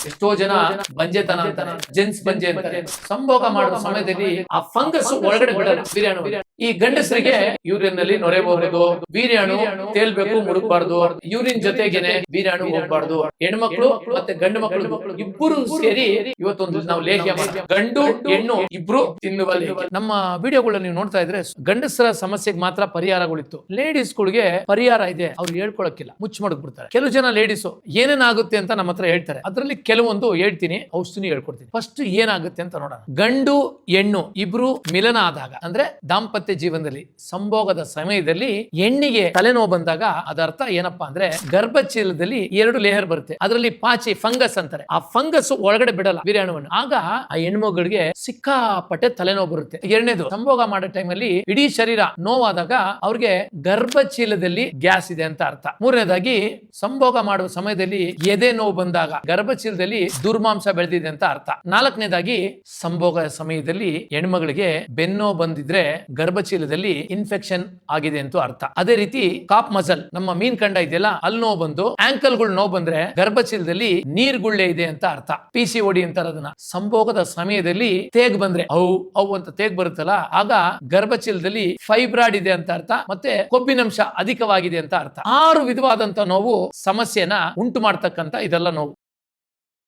ಎಷ್ಟೋ ಜನ ಬಂಜೆತನ ಅಂತಾರೆ, ಜೆನ್ಸ್ ಬಂಜೆ ಅಂತಾರೆ. ಸಂಭೋಗ ಮಾಡುವ ಸಮಯದಲ್ಲಿ ಆ ಫಂಗಸ್ ಒಳಗಡೆ ಬಿಡಲ್ಲ ವೀರ್ಯಾಣು. ಈ ಗಂಡಸರಿಗೆ ಯೂರಿನ್ ನಲ್ಲಿ ನೊರೆ ಹೋಗೋದು, ವೀರ್ಯಾಣು ತೇಲ್ಬೇಕು ಮುಳುಗಬಾರ್ದು, ಯೂರಿನ್ ಜೊತೆಗೇನೆ ವೀರ್ಯಾಣು ಹೋಗ್ಬಾರ್ದು. ಹೆಣ್ಮಕ್ಳು ಮತ್ತೆ ಗಂಡು ಮಕ್ಕಳು ಇಬ್ಬರು ಸೇರಿ ಇವತ್ತೊಂದು ನಾವು ಲೇಹ್ಯ ಮಾಡ್ತೀವಿ. ಗಂಡು ಹೆಣ್ಣು ಇಬ್ರು ತಿನ್ನುವ ಲೇಹ್ಯ. ನಮ್ಮ ವಿಡಿಯೋಗಳನ್ನ ನೀವು ನೋಡ್ತಾ ಇದ್ರೆ ಗಂಡಸರ ಸಮಸ್ಯೆಗೆ ಮಾತ್ರ ಪರಿಹಾರಗಳಿತ್ತು. ಲೇಡೀಸ್ ಗಳಿಗೆ ಪರಿಹಾರ ಇದೆ, ಅವ್ರು ಹೇಳ್ಕೊಳಕ್ಕಿಲ್ಲ, ಮುಚ್ಚ ಬಿಡ್ತಾರೆ. ಕೆಲವು ಜನ ಲೇಡೀಸ್ ಏನೇನಾಗುತ್ತೆ ಅಂತ ನಮ್ಮ ಹತ್ರ ಹೇಳ್ತಾರೆ. ಅದರಲ್ಲಿ ಕೆಲವೊಂದು ಹೇಳ್ತೀನಿ, ಔಷಧಿ ಹೇಳ್ಕೊಡ್ತೀನಿ. ಫಸ್ಟ್ ಏನಾಗುತ್ತೆ ಅಂತ ನೋಡೋಣ. ಗಂಡು ಹೆಣ್ಣು ಇಬ್ರು ಮಿಲನ ಆದಾಗ ಅಂದ್ರೆ ದಾಂಪತ್ಯ ಜೀವನದಲ್ಲಿ ಸಂಭೋಗದ ಸಮಯದಲ್ಲಿ ಹೆಣ್ಣಿಗೆ ತಲೆನೋವು ಬಂದಾಗ ಅದರ್ಥ ಏನಪ್ಪಾ ಅಂದ್ರೆ ಗರ್ಭಚೀಲದಲ್ಲಿ 2 ಲೇಯರ್ ಬರುತ್ತೆ. ಅದರಲ್ಲಿ ಪಾಚಿ ಫಂಗಸ್ ಅಂತಾರೆ. ಆ ಫಂಗಸ್ ಒಳಗಡೆ ಬಿಡಲ್ಲ ವೀರ್ಯಾಣುವನ್ನು. ಆಗ ಆ ಹೆಣ್ಮಗಳಿಗೆ ಸಿಕ್ಕಾಪಟ್ಟೆ ತಲೆನೋವು ಬರುತ್ತೆ. ಎರಡನೇದು, ಸಂಭೋಗ ಮಾಡೋ ಟೈಮಲ್ಲಿ ಇಡೀ ಶರೀರ ನೋವಾದಾಗ ಅವ್ರಿಗೆ ಗರ್ಭಚೀಲದಲ್ಲಿ ಗ್ಯಾಸ್ ಇದೆ ಅಂತ ಅರ್ಥ. ಮೂರನೇದಾಗಿ ಸಂಭೋಗ ಮಾಡುವ ಸಮಯದಲ್ಲಿ ಎದೆ ನೋವು ಬಂದಾಗ ಗರ್ಭಚೀಲದಲ್ಲಿ ದುರ್ಮಾಂಸ ಬೆಳೆದಿದೆ ಅಂತ ಅರ್ಥ. ನಾಲ್ಕನೇದಾಗಿ ಸಂಭೋಗ ಸಮಯದಲ್ಲಿ ಹೆಣ್ಮಗಳಿಗೆ ಬೆನ್ನೋ ಬಂದಿದ್ರೆ ಗರ್ಭಚೀಲದಲ್ಲಿ ಇನ್ಫೆಕ್ಷನ್ ಆಗಿದೆ ಅಂತ ಅರ್ಥ. ಅದೇ ರೀತಿ ಕಾಪ್ ಮಸಲ್, ನಮ್ಮ ಮೀನ್ ಕಂಡ ಇದೆಯಲ್ಲ, ಅಲ್ಲಿ ನೋವು ಬಂದು ಆಂಕಲ್ ಗಳು ನೋವು ಬಂದ್ರೆ ಗರ್ಭಚೀಲದಲ್ಲಿ ನೀರ್ಗುಳ್ಳೆ ಇದೆ ಅಂತ ಅರ್ಥ. PCOD ಅಂತಾರೆ ಅದನ್ನ. ಸಂಭೋಗದ ಸಮಯದಲ್ಲಿ ತೇಗ್ ಬಂದ್ರೆ ಅವು ಅಂತ ತೇಗ್ ಬರುತ್ತಲ್ಲ, ಆಗ ಗರ್ಭಚೀಲದಲ್ಲಿ ಫೈಬ್ರಾಯ್ಡ್ ಇದೆ ಅಂತ ಅರ್ಥ, ಮತ್ತೆ ಕೊಬ್ಬಿನಂಶ ಅಧಿಕವಾಗಿದೆ ಅಂತ ಅರ್ಥ. 6 ವಿಧವಾದಂತ ನೋವು ಸಮಸ್ಯೆನ ಉಂಟು ಮಾಡ್ತಕ್ಕಂತ ಇದೆಲ್ಲ ನೋವು.